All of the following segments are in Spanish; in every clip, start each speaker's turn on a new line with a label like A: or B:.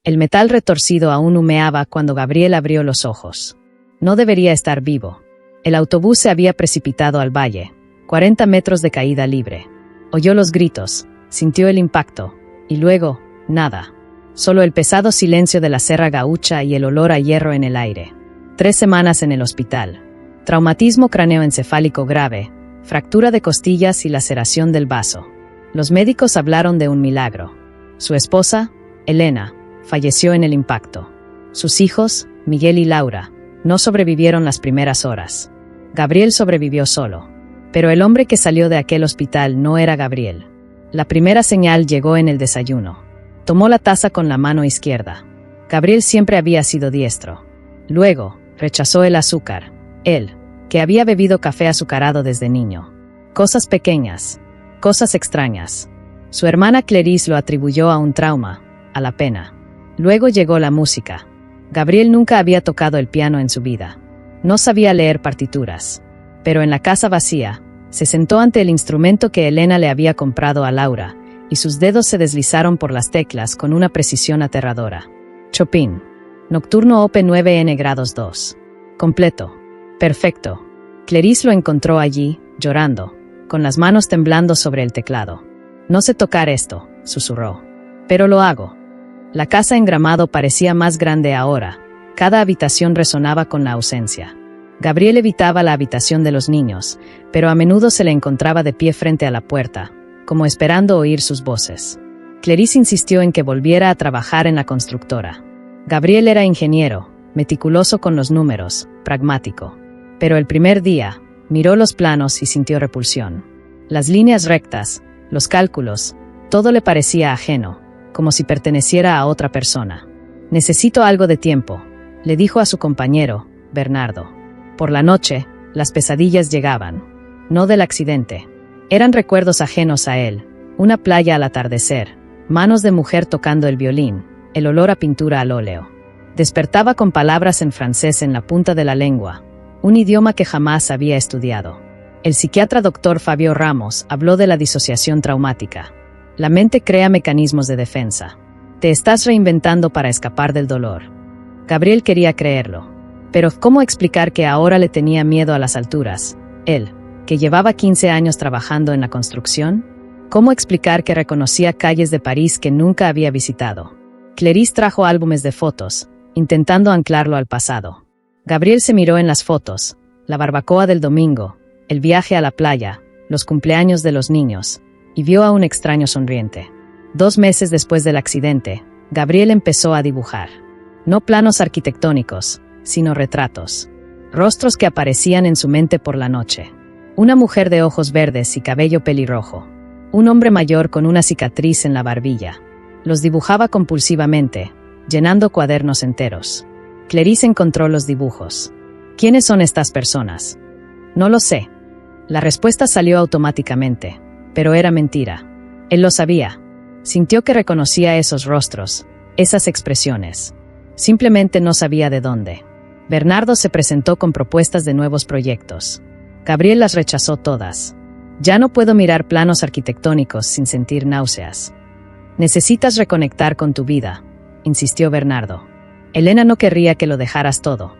A: El metal retorcido aún humeaba cuando Gabriel abrió los ojos. No debería estar vivo. El autobús se había precipitado al valle, 40 metros de caída libre. Oyó los gritos, sintió el impacto, y luego, nada. Solo el pesado silencio de la Serra Gaúcha y el olor a hierro en el aire. 3 semanas en el hospital. Traumatismo craneoencefálico grave, fractura de costillas y laceración del vaso. Los médicos hablaron de un milagro. Su esposa, Elena, falleció en el impacto. Sus hijos, Miguel y Laura, no sobrevivieron las primeras horas. Gabriel sobrevivió solo. Pero el hombre que salió de aquel hospital no era Gabriel. La primera señal llegó en el desayuno. Tomó la taza con la mano izquierda. Gabriel siempre había sido diestro. Luego, rechazó el azúcar. Él, que había bebido café azucarado desde niño. Cosas pequeñas. Cosas extrañas. Su hermana Clarice lo atribuyó a un trauma, a la pena. Luego llegó la música. Gabriel nunca había tocado el piano en su vida. No sabía leer partituras. Pero en la casa vacía, se sentó ante el instrumento que Elena le había comprado a Laura, y sus dedos se deslizaron por las teclas con una precisión aterradora. Chopin. Nocturno Op. 9 grados 2. Completo. Perfecto. Clarice lo encontró allí, llorando, con las manos temblando sobre el teclado. No sé tocar esto, susurró. Pero lo hago. La casa en Gramado parecía más grande ahora. Cada habitación resonaba con la ausencia. Gabriel evitaba la habitación de los niños, pero a menudo se le encontraba de pie frente a la puerta, como esperando oír sus voces. Clarice insistió en que volviera a trabajar en la constructora. Gabriel era ingeniero, meticuloso con los números, pragmático. Pero el primer día, miró los planos y sintió repulsión. Las líneas rectas, los cálculos, todo le parecía ajeno, como si perteneciera a otra persona. «Necesito algo de tiempo», le dijo a su compañero, Bernardo. Por la noche, las pesadillas llegaban. No del accidente. Eran recuerdos ajenos a él. Una playa al atardecer, manos de mujer tocando el violín, el olor a pintura al óleo. Despertaba con palabras en francés en la punta de la lengua, un idioma que jamás había estudiado. El psiquiatra Dr. Fabio Ramos habló de la disociación traumática. La mente crea mecanismos de defensa. Te estás reinventando para escapar del dolor. Gabriel quería creerlo. Pero ¿cómo explicar que ahora le tenía miedo a las alturas? Él, que llevaba 15 años trabajando en la construcción. ¿Cómo explicar que reconocía calles de París que nunca había visitado? Clarice trajo álbumes de fotos, intentando anclarlo al pasado. Gabriel se miró en las fotos, la barbacoa del domingo, el viaje a la playa, los cumpleaños de los niños, y vio a un extraño sonriente. 2 meses después del accidente, Gabriel empezó a dibujar. No planos arquitectónicos, sino retratos. Rostros que aparecían en su mente por la noche. Una mujer de ojos verdes y cabello pelirrojo. Un hombre mayor con una cicatriz en la barbilla. Los dibujaba compulsivamente, llenando cuadernos enteros. Clarice encontró los dibujos. ¿Quiénes son estas personas? No lo sé. La respuesta salió automáticamente, pero era mentira. Él lo sabía. Sintió que reconocía esos rostros, esas expresiones. Simplemente no sabía de dónde. Bernardo se presentó con propuestas de nuevos proyectos. Gabriel las rechazó todas. Ya no puedo mirar planos arquitectónicos sin sentir náuseas. Necesitas reconectar con tu vida, insistió Bernardo. Elena no querría que lo dejaras todo.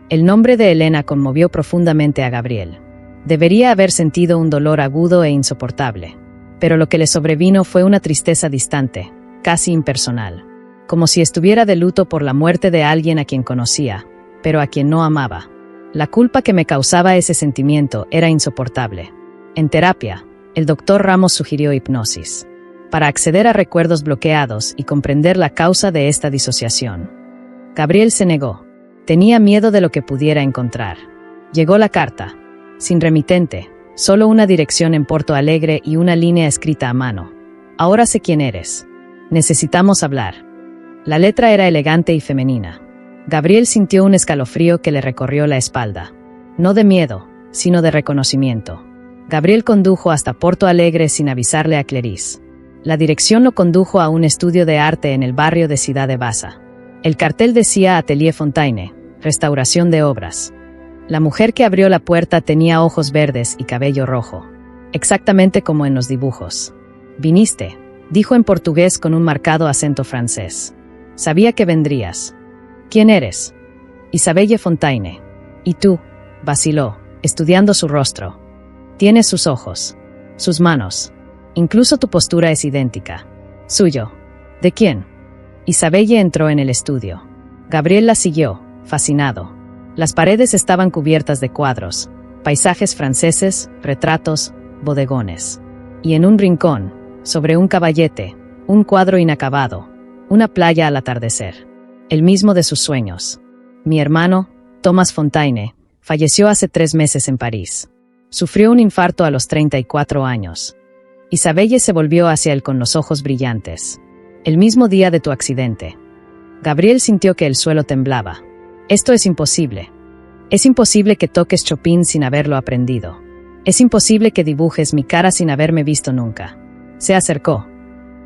A: El nombre de Elena conmovió profundamente a Gabriel. Debería haber sentido un dolor agudo e insoportable. Pero lo que le sobrevino fue una tristeza distante, casi impersonal. Como si estuviera de luto por la muerte de alguien a quien conocía, pero a quien no amaba. La culpa que me causaba ese sentimiento era insoportable. En terapia, el Dr. Ramos sugirió hipnosis, para acceder a recuerdos bloqueados y comprender la causa de esta disociación. Gabriel se negó. Tenía miedo de lo que pudiera encontrar. Llegó la carta. Sin remitente, solo una dirección en Porto Alegre y una línea escrita a mano. Ahora sé quién eres. Necesitamos hablar. La letra era elegante y femenina. Gabriel sintió un escalofrío que le recorrió la espalda. No de miedo, sino de reconocimiento. Gabriel condujo hasta Porto Alegre sin avisarle a Clarice. La dirección lo condujo a un estudio de arte en el barrio de Ciudad de Baza. El cartel decía Atelier Fontaine, restauración de obras. La mujer que abrió la puerta tenía ojos verdes y cabello rojo, exactamente como en los dibujos. «Viniste», dijo en portugués con un marcado acento francés. Sabía que vendrías. ¿Quién eres? Isabelle Fontaine. ¿Y tú? Vaciló, estudiando su rostro. Tienes sus ojos, sus manos. Incluso tu postura es idéntica. Suyo. ¿De quién? Isabelle entró en el estudio. Gabriel la siguió, fascinado. Las paredes estaban cubiertas de cuadros, paisajes franceses, retratos, bodegones. Y en un rincón, sobre un caballete, un cuadro inacabado, una playa al atardecer. El mismo de sus sueños. Mi hermano, Thomas Fontaine, falleció hace 3 meses en París. Sufrió un infarto a los 34 años. Isabelle se volvió hacia él con los ojos brillantes. El mismo día de tu accidente. Gabriel sintió que el suelo temblaba. Esto es imposible. Es imposible que toques Chopin sin haberlo aprendido. Es imposible que dibujes mi cara sin haberme visto nunca. Se acercó.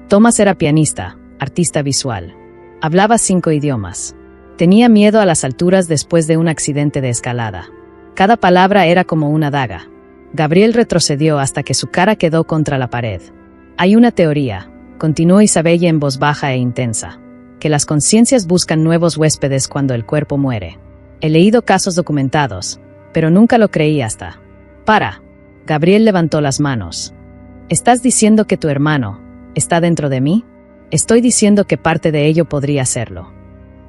A: Thomas era pianista, artista visual. Hablaba 5 idiomas. Tenía miedo a las alturas después de un accidente de escalada. Cada palabra era como una daga. Gabriel retrocedió hasta que su cara quedó contra la pared. Hay una teoría, continuó Isabelle en voz baja e intensa, que las conciencias buscan nuevos huéspedes cuando el cuerpo muere. He leído casos documentados, pero nunca lo creí hasta... ¡Para! Gabriel levantó las manos. ¿Estás diciendo que tu hermano está dentro de mí? Estoy diciendo que parte de ello podría serlo.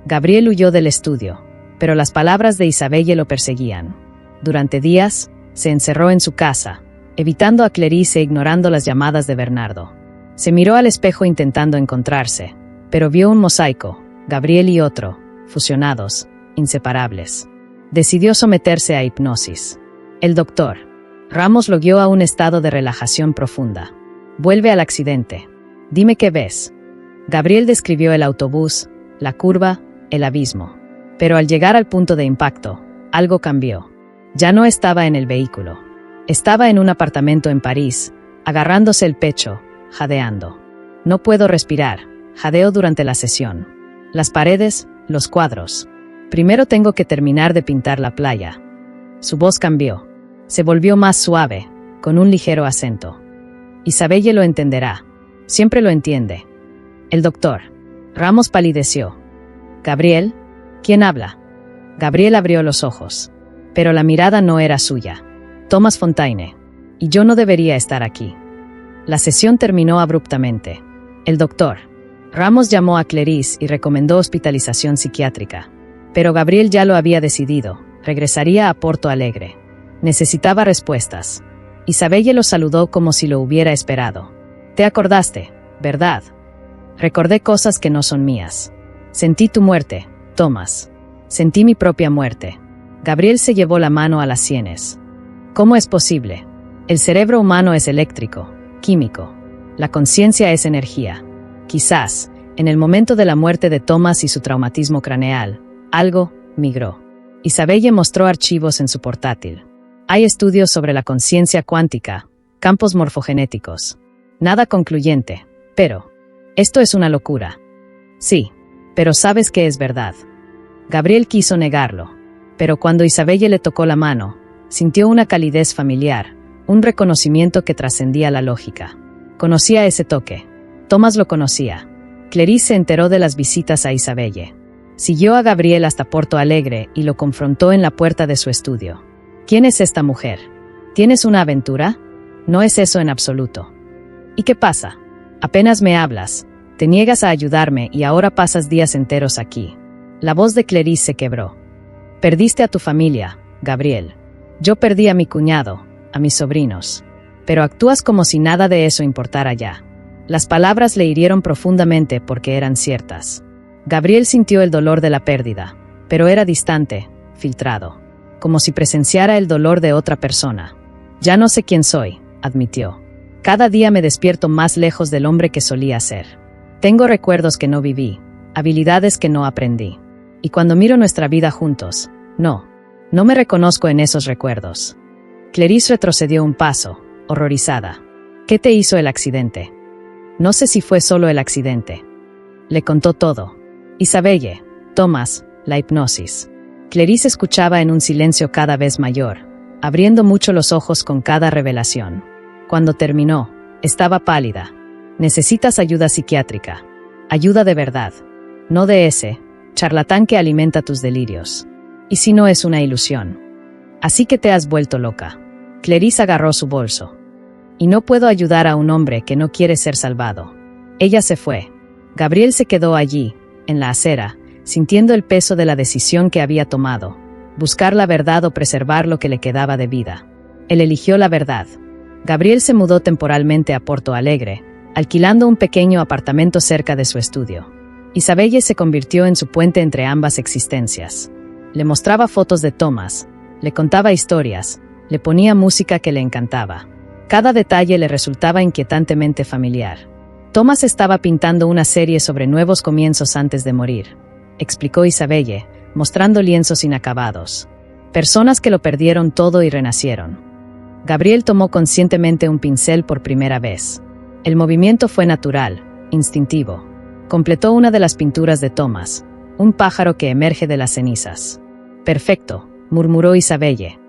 A: Gabriel huyó del estudio, pero las palabras de Isabelle lo perseguían. Durante días, se encerró en su casa, evitando a Clarice e ignorando las llamadas de Bernardo. Se miró al espejo intentando encontrarse, pero vio un mosaico, Gabriel y otro, fusionados, inseparables. Decidió someterse a hipnosis. El doctor Ramos lo guió a un estado de relajación profunda. Vuelve al accidente. Dime qué ves. Gabriel describió el autobús, la curva, el abismo. Pero al llegar al punto de impacto, algo cambió. Ya no estaba en el vehículo. Estaba en un apartamento en París, agarrándose el pecho, jadeando. No puedo respirar, jadeó durante la sesión. Las paredes, los cuadros. Primero tengo que terminar de pintar la playa. Su voz cambió. Se volvió más suave, con un ligero acento. Isabelle lo entenderá. Siempre lo entiende. El doctor Ramos palideció. ¿Gabriel? ¿Quién habla? Gabriel abrió los ojos. Pero la mirada no era suya. Thomas Fontaine. Y yo no debería estar aquí. La sesión terminó abruptamente. El doctor Ramos llamó a Clarice y recomendó hospitalización psiquiátrica. Pero Gabriel ya lo había decidido. Regresaría a Porto Alegre. Necesitaba respuestas. Isabelle lo saludó como si lo hubiera esperado. Te acordaste, ¿verdad? Recordé cosas que no son mías. Sentí tu muerte, Thomas. Sentí mi propia muerte. Gabriel se llevó la mano a las sienes. ¿Cómo es posible? El cerebro humano es eléctrico, químico. La conciencia es energía. Quizás, en el momento de la muerte de Thomas y su traumatismo craneal, algo migró. Isabelle mostró archivos en su portátil. Hay estudios sobre la conciencia cuántica, campos morfogenéticos. Nada concluyente, pero... Esto es una locura. Sí, pero sabes que es verdad. Gabriel quiso negarlo, pero cuando Isabelle le tocó la mano, sintió una calidez familiar, un reconocimiento que trascendía la lógica. Conocía ese toque. Thomas lo conocía. Clarice se enteró de las visitas a Isabelle. Siguió a Gabriel hasta Porto Alegre y lo confrontó en la puerta de su estudio. ¿Quién es esta mujer? ¿Tienes una aventura? No es eso en absoluto. ¿Y qué pasa? Apenas me hablas, te niegas a ayudarme y ahora pasas días enteros aquí. La voz de Clarice se quebró. Perdiste a tu familia, Gabriel. Yo perdí a mi cuñado, a mis sobrinos. Pero actúas como si nada de eso importara ya. Las palabras le hirieron profundamente porque eran ciertas. Gabriel sintió el dolor de la pérdida, pero era distante, filtrado, como si presenciara el dolor de otra persona. Ya no sé quién soy, admitió. Cada día me despierto más lejos del hombre que solía ser. Tengo recuerdos que no viví, habilidades que no aprendí. Y cuando miro nuestra vida juntos, no me reconozco en esos recuerdos. Clarice retrocedió un paso, horrorizada. ¿Qué te hizo el accidente? No sé si fue solo el accidente. Le contó todo. Isabelle, Thomas, la hipnosis. Clarice escuchaba en un silencio cada vez mayor, abriendo mucho los ojos con cada revelación. Cuando terminó, estaba pálida. Necesitas ayuda psiquiátrica. Ayuda de verdad. No de ese charlatán que alimenta tus delirios. ¿Y si no es una ilusión? Así que te has vuelto loca. Clarice agarró su bolso. Y no puedo ayudar a un hombre que no quiere ser salvado. Ella se fue. Gabriel se quedó allí, en la acera, sintiendo el peso de la decisión que había tomado. Buscar la verdad o preservar lo que le quedaba de vida. Él eligió la verdad. Gabriel se mudó temporalmente a Porto Alegre, alquilando un pequeño apartamento cerca de su estudio. Isabelle se convirtió en su puente entre ambas existencias. Le mostraba fotos de Thomas, le contaba historias, le ponía música que le encantaba. Cada detalle le resultaba inquietantemente familiar. Thomas estaba pintando una serie sobre nuevos comienzos antes de morir, explicó Isabelle, mostrando lienzos inacabados. Personas que lo perdieron todo y renacieron. Gabriel tomó conscientemente un pincel por primera vez. El movimiento fue natural, instintivo. Completó una de las pinturas de Thomas, un pájaro que emerge de las cenizas. Perfecto, murmuró Isabelle.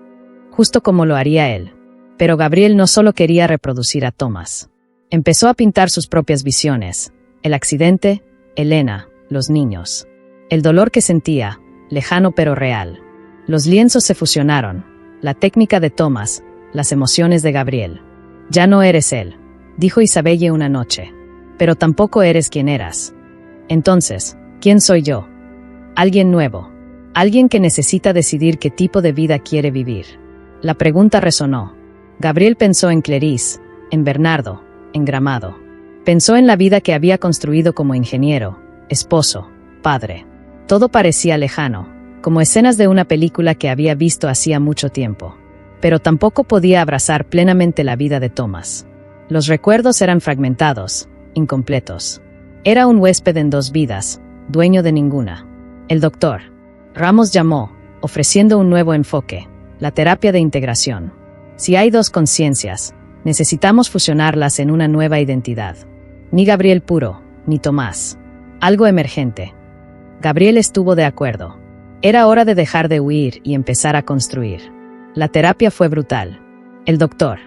A: Justo como lo haría él. Pero Gabriel no solo quería reproducir a Thomas. Empezó a pintar sus propias visiones. El accidente, Elena, los niños. El dolor que sentía, lejano pero real. Los lienzos se fusionaron. La técnica de Thomas, las emociones de Gabriel. Ya no eres él, dijo Isabelle una noche. Pero tampoco eres quien eras. Entonces, ¿quién soy yo? Alguien nuevo. Alguien que necesita decidir qué tipo de vida quiere vivir. La pregunta resonó. Gabriel pensó en Clarice, en Bernardo, en Gramado. Pensó en la vida que había construido como ingeniero, esposo, padre. Todo parecía lejano, como escenas de una película que había visto hacía mucho tiempo. Pero tampoco podía abrazar plenamente la vida de Thomas. Los recuerdos eran fragmentados, incompletos. Era un huésped en dos vidas, dueño de ninguna. El doctor Ramos llamó, ofreciendo un nuevo enfoque, la terapia de integración. Si hay dos conciencias, necesitamos fusionarlas en una nueva identidad. Ni Gabriel puro, ni Tomás. Algo emergente. Gabriel estuvo de acuerdo. Era hora de dejar de huir y empezar a construir. La terapia fue brutal. El doctor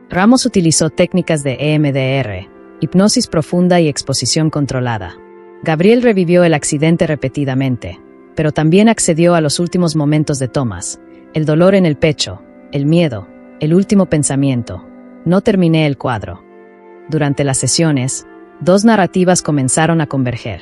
A: Ramos utilizó técnicas de EMDR, hipnosis profunda y exposición controlada. Gabriel revivió el accidente repetidamente, pero también accedió a los últimos momentos de Thomas, el dolor en el pecho, el miedo, el último pensamiento. No terminé el cuadro. Durante las sesiones, dos narrativas comenzaron a converger.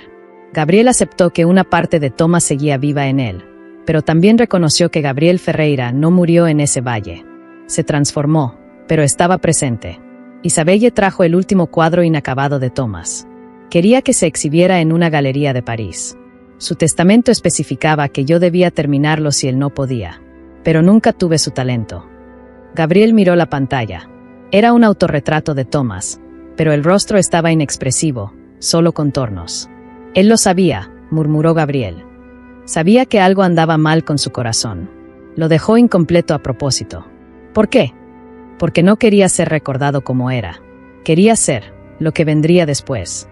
A: Gabriel aceptó que una parte de Thomas seguía viva en él, pero también reconoció que Gabriel Ferreira no murió en ese valle. Se transformó, pero estaba presente. Isabelle trajo el último cuadro inacabado de Thomas. Quería que se exhibiera en una galería de París. Su testamento especificaba que yo debía terminarlo si él no podía. Pero nunca tuve su talento. Gabriel miró la pantalla. Era un autorretrato de Thomas, pero el rostro estaba inexpresivo, solo contornos. Él lo sabía, murmuró Gabriel. Sabía que algo andaba mal con su corazón. Lo dejó incompleto a propósito. ¿Por qué? Porque no quería ser recordado como era. Quería ser lo que vendría después.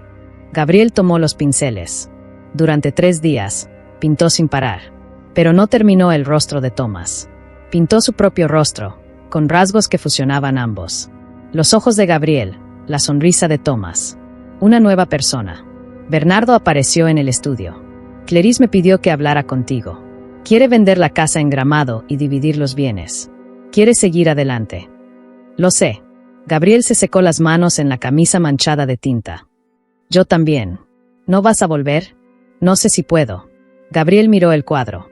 A: Gabriel tomó los pinceles. Durante 3 días, pintó sin parar. Pero no terminó el rostro de Thomas. Pintó su propio rostro, con rasgos que fusionaban ambos. Los ojos de Gabriel, la sonrisa de Thomas. Una nueva persona. Bernardo apareció en el estudio. Clarice me pidió que hablara contigo. Quiere vender la casa en Gramado y dividir los bienes. Quiere seguir adelante. Lo sé. Gabriel se secó las manos en la camisa manchada de tinta. Yo también. ¿No vas a volver? No sé si puedo. Gabriel miró el cuadro.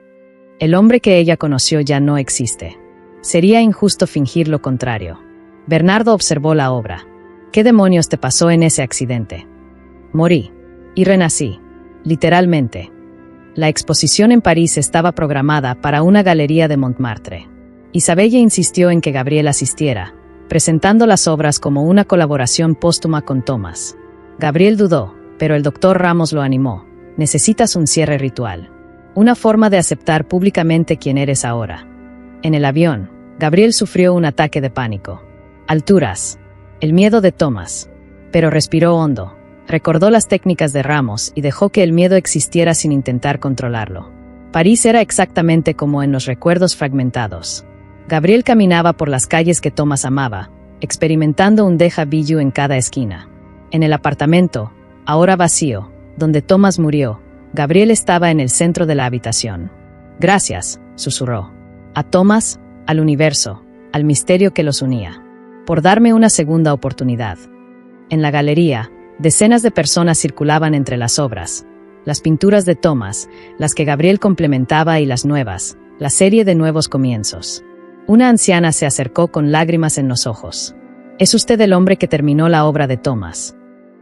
A: El hombre que ella conoció ya no existe. Sería injusto fingir lo contrario. Bernardo observó la obra. ¿Qué demonios te pasó en ese accidente? Morí. Y renací. Literalmente. La exposición en París estaba programada para una galería de Montmartre. Isabelle insistió en que Gabriel asistiera, presentando las obras como una colaboración póstuma con Thomas. Gabriel dudó, pero el doctor Ramos lo animó. Necesitas un cierre ritual. Una forma de aceptar públicamente quién eres ahora. En el avión, Gabriel sufrió un ataque de pánico. Alturas. El miedo de Thomas. Pero respiró hondo. Recordó las técnicas de Ramos y dejó que el miedo existiera sin intentar controlarlo. París era exactamente como en los recuerdos fragmentados. Gabriel caminaba por las calles que Thomas amaba, experimentando un déjà vu en cada esquina. En el apartamento, ahora vacío, donde Thomas murió, Gabriel estaba en el centro de la habitación. Gracias, susurró. A Thomas, al universo, al misterio que los unía. Por darme una segunda oportunidad. En la galería, decenas de personas circulaban entre las obras. Las pinturas de Thomas, las que Gabriel complementaba y las nuevas, la serie de nuevos comienzos. Una anciana se acercó con lágrimas en los ojos. ¿Es usted el hombre que terminó la obra de Thomas?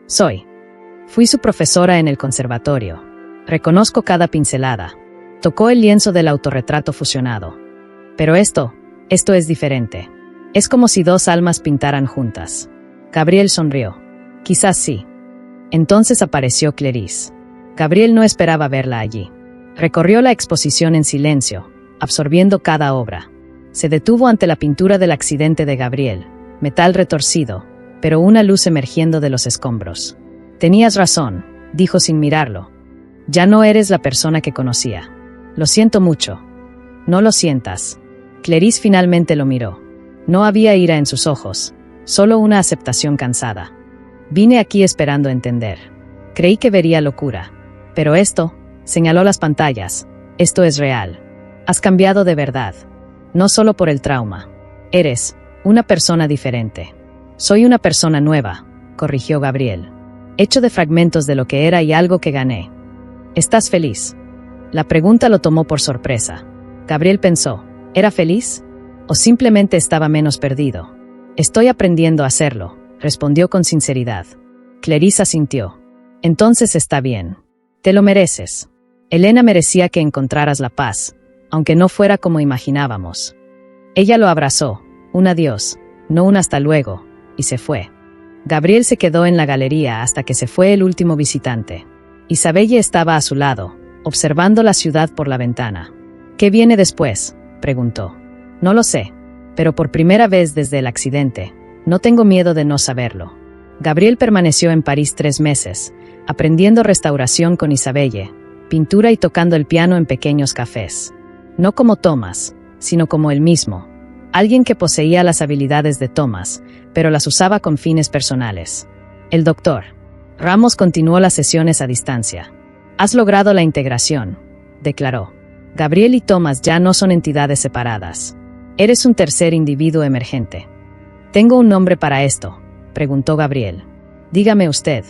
A: Soy. Fui su profesora en el conservatorio. Reconozco cada pincelada. Tocó el lienzo del autorretrato fusionado. Pero esto es diferente. Es como si dos almas pintaran juntas. Gabriel sonrió. Quizás sí. Entonces apareció Clarice. Gabriel no esperaba verla allí. Recorrió la exposición en silencio, absorbiendo cada obra. Se detuvo ante la pintura del accidente de Gabriel, metal retorcido, pero una luz emergiendo de los escombros. Tenías razón, dijo sin mirarlo. Ya no eres la persona que conocía. Lo siento mucho. No lo sientas. Clarice finalmente lo miró. No había ira en sus ojos, solo una aceptación cansada. Vine aquí esperando entender. Creí que vería locura. Pero esto, señaló las pantallas, esto es real. Has cambiado de verdad. No solo por el trauma. Eres una persona diferente. Soy una persona nueva, corrigió Gabriel. Hecho de fragmentos de lo que era y algo que gané. ¿Estás feliz? La pregunta lo tomó por sorpresa. Gabriel pensó, ¿era feliz? ¿O simplemente estaba menos perdido? Estoy aprendiendo a hacerlo, respondió con sinceridad. Clarice asintió. Entonces está bien. Te lo mereces. Elena merecía que encontraras la paz, aunque no fuera como imaginábamos. Ella lo abrazó, un adiós, no un hasta luego, y se fue. Gabriel se quedó en la galería hasta que se fue el último visitante. Isabelle estaba a su lado, observando la ciudad por la ventana. ¿Qué viene después?, preguntó. No lo sé, pero por primera vez desde el accidente, no tengo miedo de no saberlo. Gabriel permaneció en París 3 meses, aprendiendo restauración con Isabelle, pintura y tocando el piano en pequeños cafés. No como Thomas, sino como él mismo. Alguien que poseía las habilidades de Thomas, pero las usaba con fines personales. El doctor Ramos continuó las sesiones a distancia. Has logrado la integración, declaró. Gabriel y Thomas ya no son entidades separadas. Eres un tercer individuo emergente. ¿Tengo un nombre para esto?, preguntó Gabriel. Dígame usted.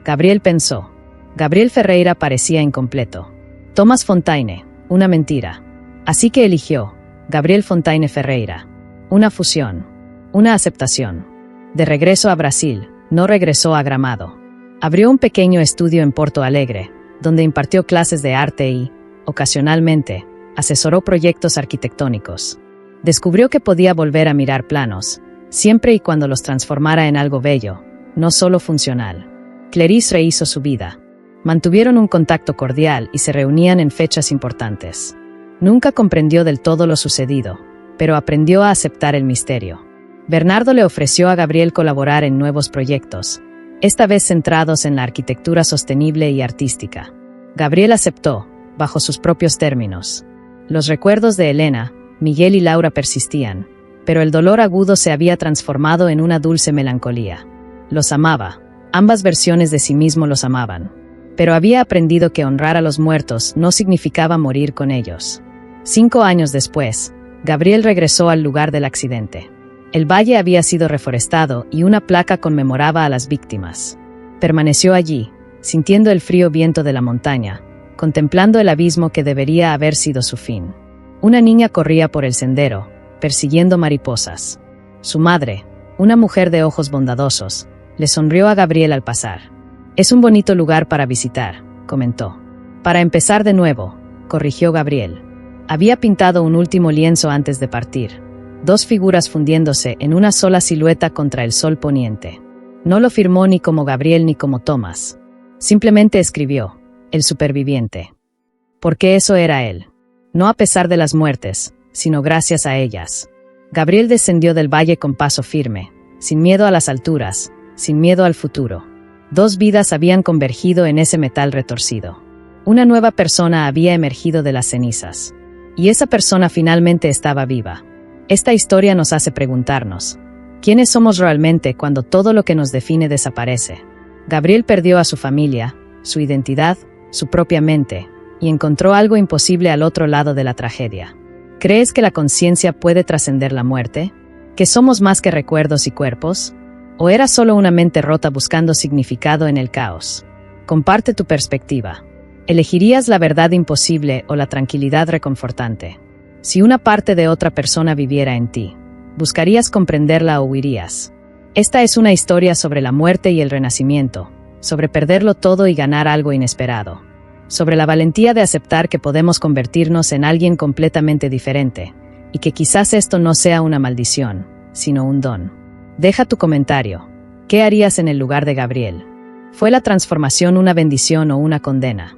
A: Gabriel pensó. Gabriel Ferreira parecía incompleto. Thomas Fontaine, una mentira. Así que eligió Gabriel Fontaine Ferreira. Una fusión. Una aceptación. De regreso a Brasil, no regresó a Gramado. Abrió un pequeño estudio en Porto Alegre, donde impartió clases de arte y, ocasionalmente, asesoró proyectos arquitectónicos. Descubrió que podía volver a mirar planos, siempre y cuando los transformara en algo bello, no solo funcional. Clarice rehizo su vida. Mantuvieron un contacto cordial y se reunían en fechas importantes. Nunca comprendió del todo lo sucedido, pero aprendió a aceptar el misterio. Bernardo le ofreció a Gabriel colaborar en nuevos proyectos, esta vez centrados en la arquitectura sostenible y artística. Gabriel aceptó, bajo sus propios términos. Los recuerdos de Elena, Miguel y Laura persistían, pero el dolor agudo se había transformado en una dulce melancolía. Los amaba, ambas versiones de sí mismo los amaban, pero había aprendido que honrar a los muertos no significaba morir con ellos. 5 años después, Gabriel regresó al lugar del accidente. El valle había sido reforestado y una placa conmemoraba a las víctimas. Permaneció allí, sintiendo el frío viento de la montaña, contemplando el abismo que debería haber sido su fin. Una niña corría por el sendero, persiguiendo mariposas. Su madre, una mujer de ojos bondadosos, le sonrió a Gabriel al pasar. Es un bonito lugar para visitar, comentó. Para empezar de nuevo, corrigió Gabriel. Había pintado un último lienzo antes de partir. 2 figuras fundiéndose en una sola silueta contra el sol poniente. No lo firmó ni como Gabriel ni como Thomas. Simplemente escribió, el superviviente. Porque eso era él. No a pesar de las muertes, sino gracias a ellas. Gabriel descendió del valle con paso firme, sin miedo a las alturas, sin miedo al futuro. 2 vidas habían convergido en ese metal retorcido. Una nueva persona había emergido de las cenizas. Y esa persona finalmente estaba viva. Esta historia nos hace preguntarnos, ¿quiénes somos realmente cuando todo lo que nos define desaparece? Gabriel perdió a su familia, su identidad, su propia mente, y encontró algo imposible al otro lado de la tragedia. ¿Crees que la conciencia puede trascender la muerte? ¿Que somos más que recuerdos y cuerpos? ¿O era solo una mente rota buscando significado en el caos? Comparte tu perspectiva. ¿Elegirías la verdad imposible o la tranquilidad reconfortante? Si una parte de otra persona viviera en ti, ¿buscarías comprenderla o huirías? Esta es una historia sobre la muerte y el renacimiento, sobre perderlo todo y ganar algo inesperado, sobre la valentía de aceptar que podemos convertirnos en alguien completamente diferente, y que quizás esto no sea una maldición, sino un don. Deja tu comentario. ¿Qué harías en el lugar de Gabriel? ¿Fue la transformación una bendición o una condena?